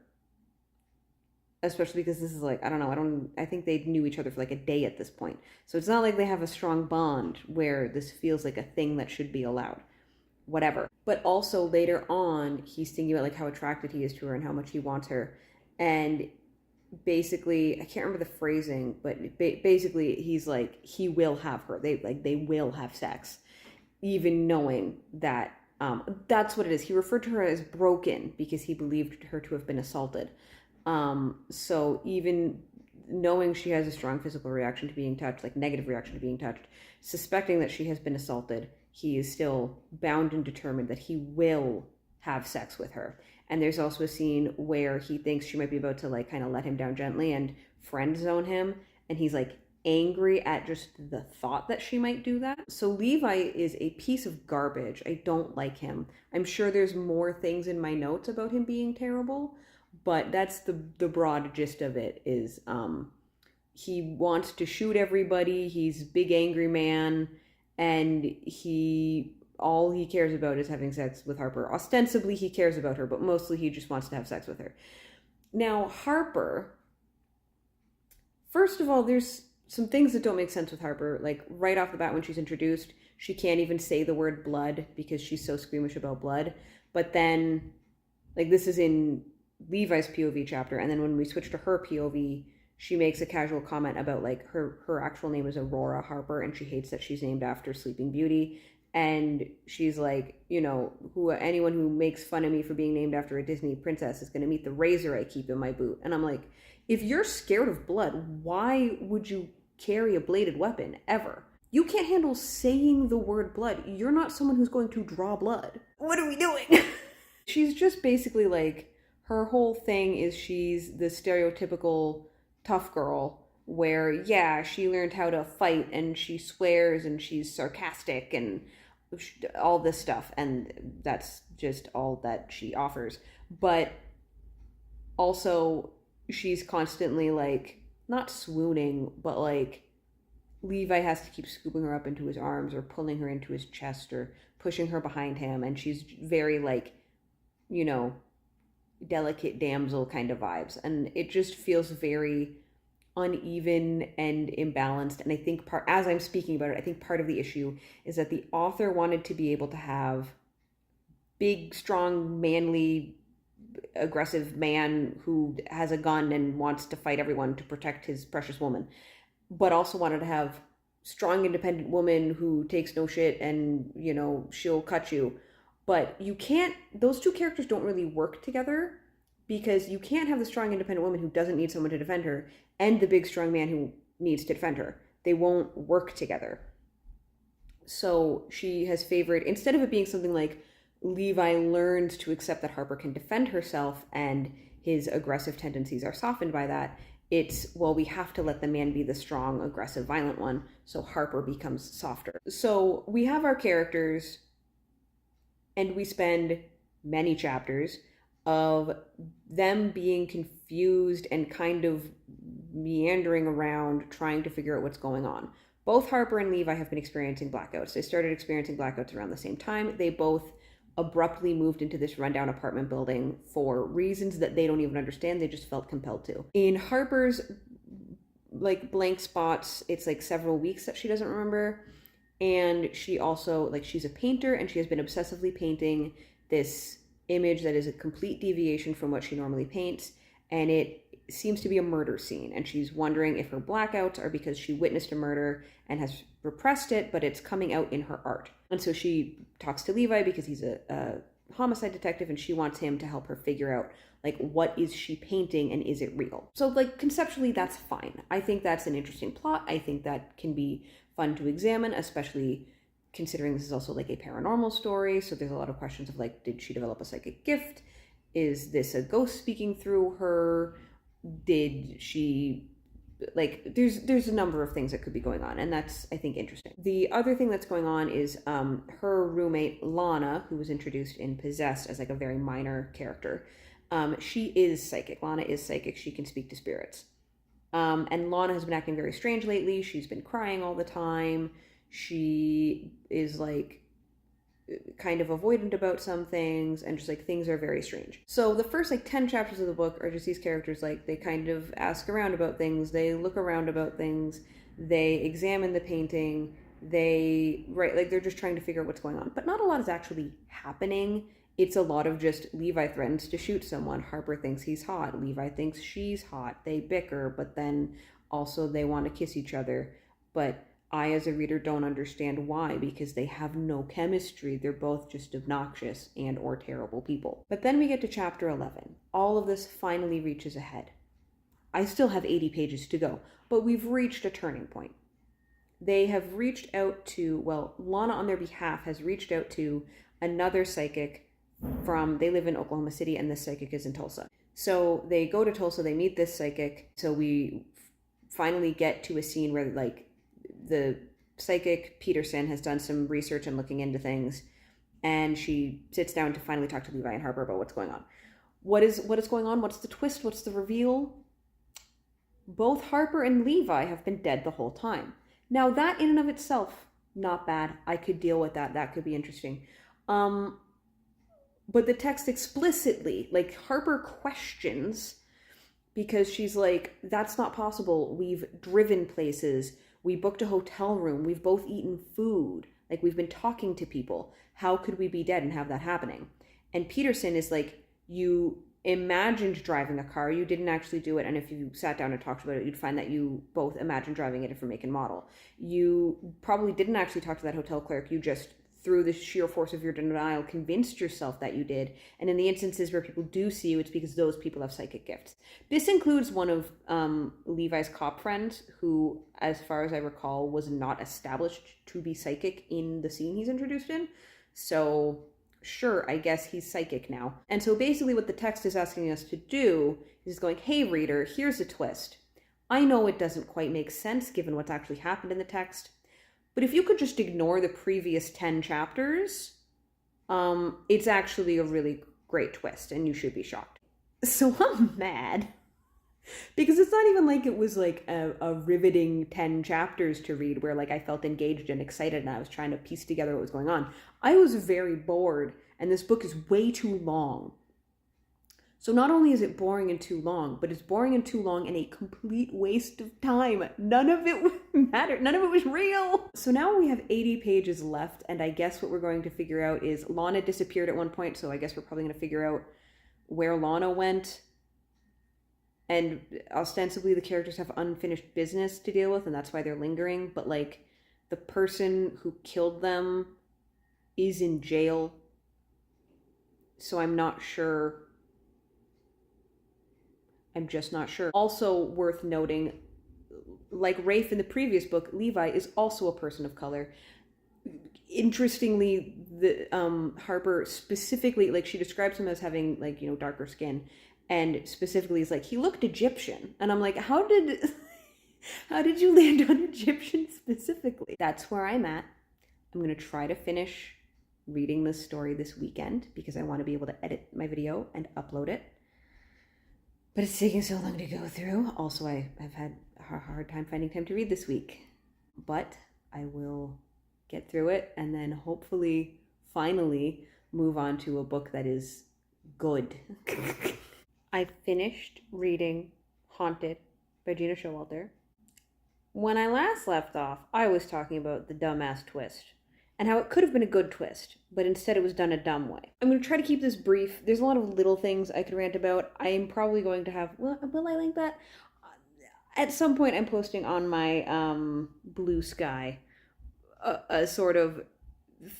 Especially because this is like, I don't know, I think they knew each other for like a day at this point. So it's not like they have a strong bond where this feels like a thing that should be allowed. Whatever. But also later on, he's thinking about like how attracted he is to her and how much he wants her. And basically, I can't remember the phrasing, but basically he's like, he will have her. They will have sex. Even knowing that, that's what it is. He referred to her as broken because he believed her to have been assaulted. So even knowing she has a strong physical reaction to being touched, like negative reaction to being touched, suspecting that she has been assaulted, he is still bound and determined that he will have sex with her. And there's also a scene where he thinks she might be about to like kind of let him down gently and friend zone him. And he's like angry at just the thought that she might do that. So Levi is a piece of garbage. I don't like him. I'm sure there's more things in my notes about him being terrible, but that's the broad gist of it is he wants to shoot everybody. He's a big angry man, and all he cares about is having sex with Harper. Ostensibly he cares about her, but mostly he just wants to have sex with her. Now Harper, first of all, there's some things that don't make sense with Harper. Like right off the bat when she's introduced, she can't even say the word blood because she's so squeamish about blood. But then, like this is in Levi's POV chapter, and then when we switch to her POV, she makes a casual comment about like her actual name is Aurora Harper, and she hates that she's named after Sleeping Beauty. And she's like, you know, anyone who makes fun of me for being named after a Disney princess is going to meet the razor I keep in my boot. And I'm like, if you're scared of blood, why would you carry a bladed weapon ever? You can't handle saying the word blood. You're not someone who's going to draw blood. What are we doing? She's just basically like, her whole thing is she's the stereotypical tough girl where, yeah, she learned how to fight and she swears and she's sarcastic and all this stuff. And that's just all that she offers. But also, she's constantly like, not swooning, but like, Levi has to keep scooping her up into his arms or pulling her into his chest or pushing her behind him. And she's very like, you know, delicate damsel kind of vibes, and it just feels very uneven and imbalanced. And I think as I'm speaking about it, I think part of the issue is that the author wanted to be able to have big, strong, manly, aggressive man who has a gun and wants to fight everyone to protect his precious woman, but also wanted to have strong, independent woman who takes no shit and, you know, she'll cut you. But you can't, those two characters don't really work together, because you can't have the strong, independent woman who doesn't need someone to defend her and the big, strong man who needs to defend her. They won't work together. So she has favored, instead of it being something like Levi learns to accept that Harper can defend herself and his aggressive tendencies are softened by that, it's, well, we have to let the man be the strong, aggressive, violent one, so Harper becomes softer. So we have our characters, and we spend many chapters of them being confused and kind of meandering around trying to figure out what's going on. Both Harper and Levi have been experiencing blackouts. They started experiencing blackouts around the same time. They both abruptly moved into this rundown apartment building for reasons that they don't even understand. They just felt compelled to. In Harper's like blank spots, it's like several weeks that she doesn't remember. And she also, like, she's a painter and she has been obsessively painting this image that is a complete deviation from what she normally paints. And it seems to be a murder scene. And she's wondering if her blackouts are because she witnessed a murder and has repressed it, but it's coming out in her art. And so she talks to Levi because he's a homicide detective, and she wants him to help her figure out, like, what is she painting and is it real? So, like, conceptually, that's fine. I think that's an interesting plot. I think that can be fun to examine, especially considering this is also like a paranormal story. So there's a lot of questions of, like, did she develop a psychic gift? Is this a ghost speaking through her? Did she, like, there's a number of things that could be going on, and that's, I think, interesting. The other thing that's going on is her roommate Lana, who was introduced in Possessed as like a very minor character. She is psychic. Lana is psychic. She can speak to spirits. And Lana has been acting very strange lately. She's been crying all the time. She is like kind of avoidant about some things, and just like things are very strange. So the first like 10 chapters of the book are just these characters, like, they kind of ask around about things, they look around about things, they examine the painting, they write, like, they're just trying to figure out what's going on. But not a lot is actually happening. It's a lot of just Levi threatens to shoot someone, Harper thinks he's hot, Levi thinks she's hot, they bicker, but then also they want to kiss each other. But I, as a reader, don't understand why, because they have no chemistry. They're both just obnoxious and or terrible people. But then we get to chapter 11. All of this finally reaches a head. I still have 80 pages to go, but we've reached a turning point. They have reached out to, well, Lana on their behalf has reached out to another psychic they live in Oklahoma City, and this psychic is in Tulsa. So they go to Tulsa, they meet this psychic. So we finally get to a scene where, like, the psychic Peterson has done some research and looking into things, and she sits down to finally talk to Levi and Harper about what's going on. What is going on? What's the twist? What's the reveal? Both Harper and Levi have been dead the whole time. Now, that in and of itself, not bad. I could deal with that. That could be interesting. But the text explicitly, like, Harper questions, because she's like, that's not possible. We've driven places. We booked a hotel room. We've both eaten food. Like, we've been talking to people. How could we be dead and have that happening? And Peterson is like, you imagined driving a car. You didn't actually do it. And if you sat down and talked about it, you'd find that you both imagined driving a different make and model. You probably didn't actually talk to that hotel clerk. You just, through the sheer force of your denial, convinced yourself that you did. And in the instances where people do see you, it's because those people have psychic gifts. This includes one of Levi's cop friends, who, as far as I recall, was not established to be psychic in the scene he's introduced in. So sure, I guess he's psychic now. And so basically what the text is asking us to do is going, hey reader, here's a twist. I know it doesn't quite make sense given what's actually happened in the text, but if you could just ignore the previous 10 chapters, it's actually a really great twist, and you should be shocked. So I'm mad, because it's not even like it was like a riveting 10 chapters to read where, like, I felt engaged and excited and I was trying to piece together what was going on. I was very bored, and this book is way too long. So not only is it boring and too long, but it's boring and too long and a complete waste of time. None of it mattered. None of it was real. So now we have 80 pages left, and I guess what we're going to figure out is Lana disappeared at one point, so I guess we're probably going to figure out where Lana went. And ostensibly the characters have unfinished business to deal with, and that's why they're lingering. But, like, the person who killed them is in jail. So I'm not sure. I'm just not sure. Also worth noting, like Rafe in the previous book, Levi is also a person of color. Interestingly, the Harper specifically, like, she describes him as having, like, you know, darker skin, and specifically is like, he looked Egyptian. And I'm like, how did you land on Egyptian specifically? That's where I'm at. I'm going to try to finish reading this story this weekend because I want to be able to edit my video and upload it. But it's taking so long to go through. Also, I've had a hard time finding time to read this week. But I will get through it, and then hopefully, finally, move on to a book that is good. I finished reading Haunted by Gina Showalter. When I last left off, I was talking about the dumbass twist and how it could have been a good twist, but instead it was done a dumb way. I'm going to try to keep this brief. There's a lot of little things I could rant about. I am probably going to have, will I link that? At some point I'm posting on my Blue Sky a sort of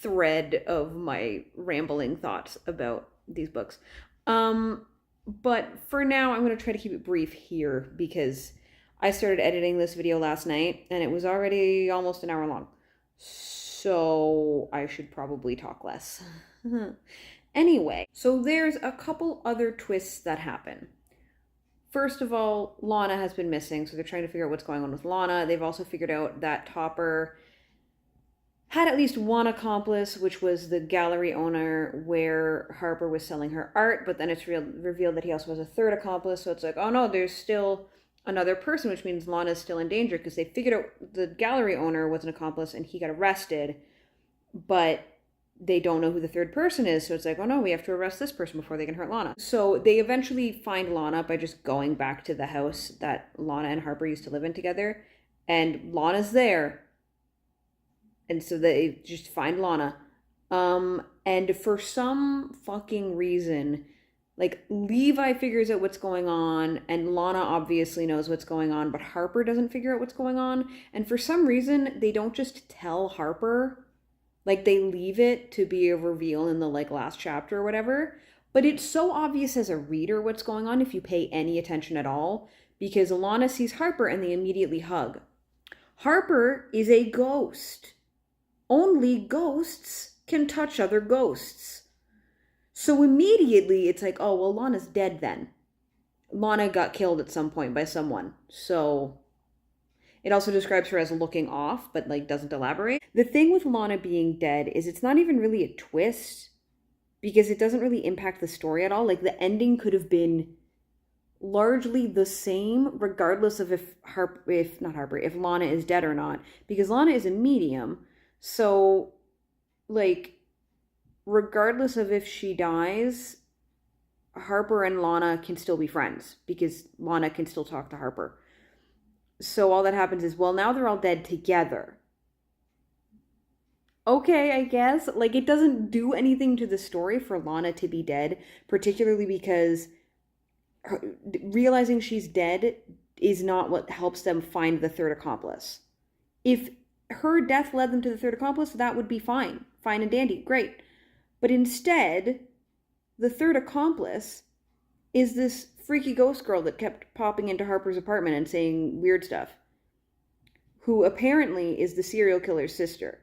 thread of my rambling thoughts about these books. But for now, I'm going to try to keep it brief here because I started editing this video last night and it was already almost an hour long. So I should probably talk less. Anyway, so there's a couple other twists that happen. First of all, Lana has been missing, so they're trying to figure out what's going on with Lana. They've also figured out that Topper had at least one accomplice, which was the gallery owner where Harper was selling her art, but then it's revealed that he also has a third accomplice, so it's like, oh no, there's still another person, which means Lana's still in danger, because they figured out the gallery owner was an accomplice and he got arrested, but they don't know who the third person is, so it's like, oh no, we have to arrest this person before they can hurt Lana. So they eventually find Lana by just going back to the house that Lana and Harper used to live in together, and Lana's there. And so they just find Lana. And for some fucking reason, like, Levi figures out what's going on, and Lana obviously knows what's going on, but Harper doesn't figure out what's going on. And for some reason, they don't just tell Harper. Like, they leave it to be a reveal in the, like, last chapter or whatever. But it's so obvious as a reader what's going on if you pay any attention at all, because Lana sees Harper and they immediately hug. Harper is a ghost. Only ghosts can touch other ghosts. So immediately it's like, oh, well, Lana's dead then. Lana got killed at some point by someone. So it also describes her as looking off, but like doesn't elaborate. The thing with Lana being dead is it's not even really a twist because it doesn't really impact the story at all. Like, the ending could have been largely the same regardless of if Lana is dead or not, because Lana is a medium. So, like, regardless of if she dies, Harper and Lana can still be friends because Lana can still talk to Harper. So all that happens is, well, now they're all dead together. Okay, I guess. Like, it doesn't do anything to the story for Lana to be dead, particularly because realizing she's dead is not what helps them find the third accomplice. If her death led them to the third accomplice, that would be fine. Fine and dandy. Great. But instead, the third accomplice is this freaky ghost girl that kept popping into Harper's apartment and saying weird stuff, who apparently is the serial killer's sister.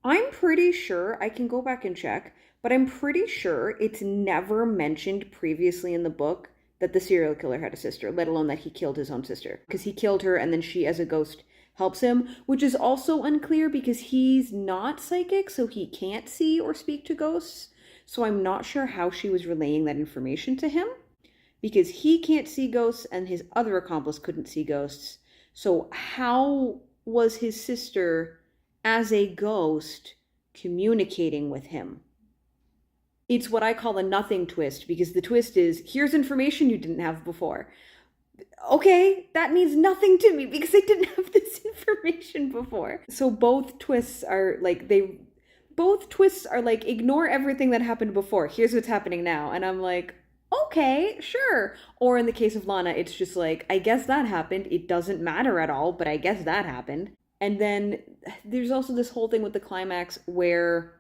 I'm pretty sure, I can go back and check, but I'm pretty sure it's never mentioned previously in the book that the serial killer had a sister, let alone that he killed his own sister. Because he killed her and then she, as a ghost, helps him, which is also unclear because he's not psychic, so he can't see or speak to ghosts. So I'm not sure how she was relaying that information to him, because he can't see ghosts and his other accomplice couldn't see ghosts. So how was his sister, as a ghost, communicating with him? It's what I call a nothing twist, because the twist is, here's information you didn't have before. Okay, that means nothing to me because I didn't have this information before. So both twists are like, ignore everything that happened before. Here's what's happening now. And I'm like, okay, sure. Or in the case of Lana, it's just like, I guess that happened. It doesn't matter at all, but I guess that happened. And then there's also this whole thing with the climax where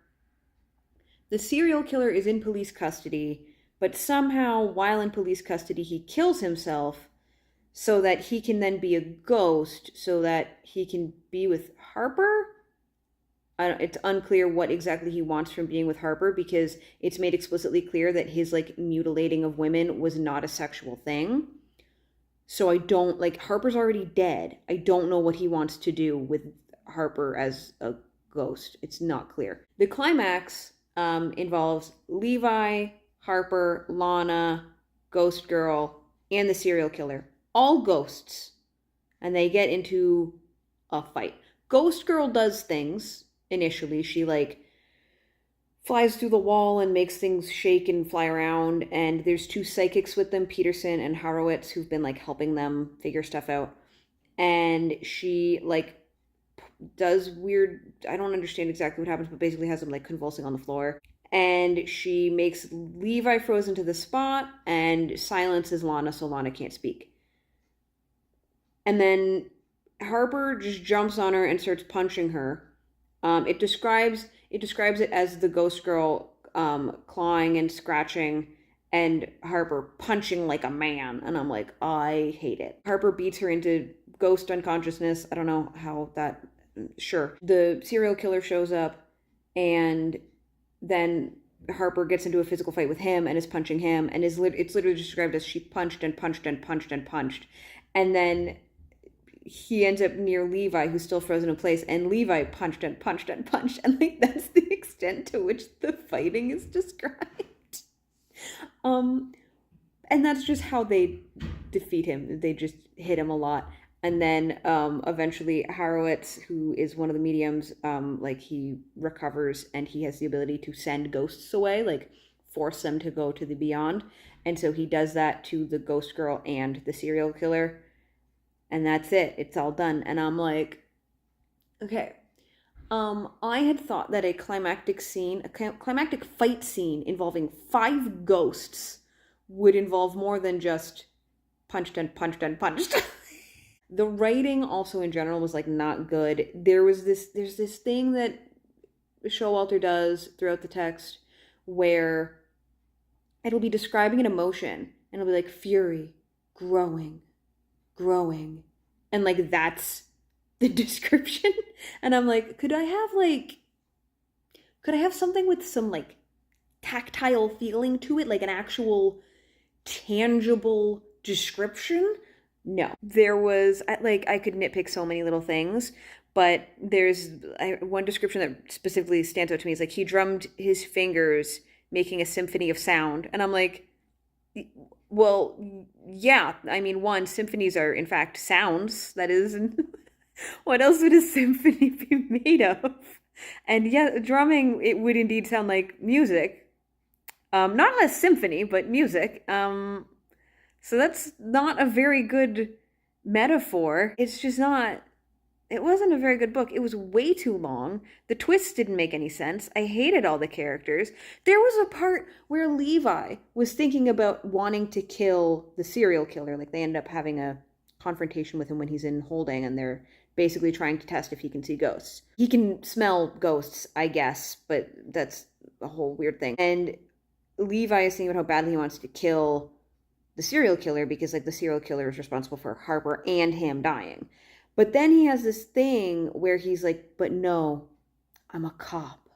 the serial killer is in police custody, but somehow while in police custody, he kills himself so that he can then be a ghost, so that he can be with Harper. It's unclear what exactly he wants from being with Harper, because it's made explicitly clear that his, like, mutilating of women was not a sexual thing. So I don't, like, Harper's already dead. I don't know what he wants to do with Harper as a ghost. It's not clear. The climax involves Levi, Harper, Lana, Ghost Girl, and the serial killer. All ghosts. And they get into a fight. Ghost Girl does things initially. She, like, flies through the wall and makes things shake and fly around. And there's two psychics with them, Peterson and Horowitz, who've been like helping them figure stuff out. And she like does weird, I don't understand exactly what happens, but basically has them like convulsing on the floor. And she makes Levi frozen to the spot and silences Lana so Lana can't speak. And then Harper just jumps on her and starts punching her. It describes it as the ghost girl clawing and scratching and Harper punching like a man. And I'm like, I hate it. Harper beats her into ghost unconsciousness. I don't know how that, sure. The serial killer shows up and then Harper gets into a physical fight with him and is punching him. And it's literally described as she punched and punched and punched and punched. And then he ends up near Levi, who's still frozen in place, and Levi punched and punched and punched, and like that's the extent to which the fighting is described. And that's just how they defeat him. They just hit him a lot. And then eventually Horowitz, who is one of the mediums, like he recovers and he has the ability to send ghosts away, like force them to go to the beyond. And so he does that to the ghost girl and the serial killer. And that's it. It's all done. And I'm like, okay. I had thought that a climactic fight scene involving 5 ghosts would involve more than just punched and punched and punched. The writing also in general was like not good. There's this thing that Showalter does throughout the text where it'll be describing an emotion and it'll be like fury, growing, and like that's the description. And I'm like, could I have something with some like tactile feeling to it, like an actual tangible description? No. There was I could nitpick so many little things, but there's one description that specifically stands out to me is like he drummed his fingers making a symphony of sound. And I'm like, well, yeah, I mean, one, symphonies are in fact sounds, that is, what else would a symphony be made of? And yeah, drumming, it would indeed sound like music. Not a symphony, but music. So that's not a very good metaphor. It's just not, it wasn't a very good book. It was way too long. The twists didn't make any sense. I hated all the characters. There was a part where Levi was thinking about wanting to kill the serial killer. Like they end up having a confrontation with him when he's in holding and they're basically trying to test if he can see ghosts. He can smell ghosts, I guess, but that's a whole weird thing. And Levi is thinking about how badly he wants to kill the serial killer because like the serial killer is responsible for Harper and him dying. But then he has this thing where he's like, but no, I'm a cop.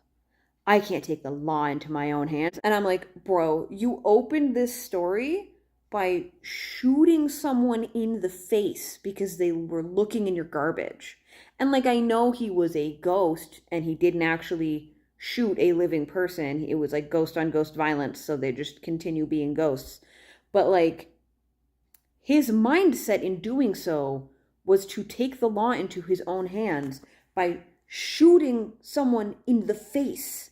I can't take the law into my own hands. And I'm like, bro, you opened this story by shooting someone in the face because they were looking in your garbage. And like, I know he was a ghost and he didn't actually shoot a living person. It was like ghost on ghost violence. So they just continue being ghosts. But like, his mindset in doing so was to take the law into his own hands by shooting someone in the face.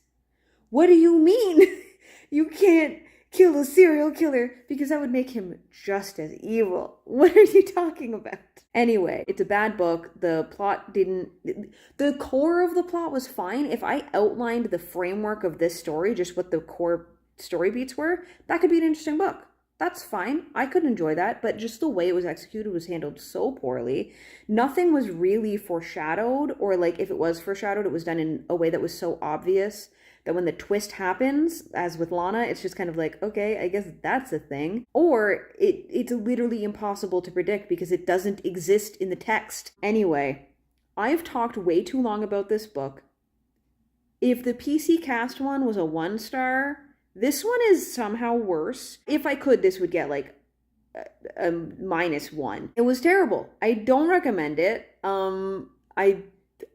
What do you mean? You can't kill a serial killer because that would make him just as evil. What are you talking about? Anyway, it's a bad book. The core of the plot was fine. If I outlined the framework of this story, just what the core story beats were, that could be an interesting book. That's fine. I could enjoy that, but just the way it was executed was handled so poorly. Nothing was really foreshadowed, or like if it was foreshadowed, it was done in a way that was so obvious that when the twist happens, as with Lana, it's just kind of like, okay, I guess that's a thing. Or it's literally impossible to predict because it doesn't exist in the text. Anyway, I've talked way too long about this book. If the PC Cast one was a 1-star, this one is somehow worse. If I could, this would get like a -1. It was terrible. I don't recommend it. I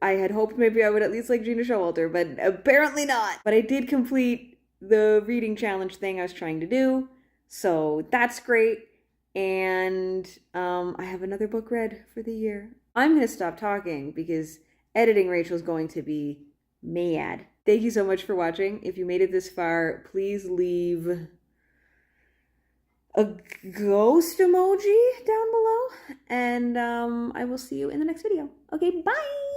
had hoped maybe I would at least like Gina Showalter, but apparently not. But I did complete the reading challenge thing I was trying to do, so that's great. And I have another book read for the year. I'm going to stop talking because editing Rachel's going to be mad. Thank you so much for watching. If you made it this far, please leave a ghost emoji down below, and I will see you in the next video. Okay, bye!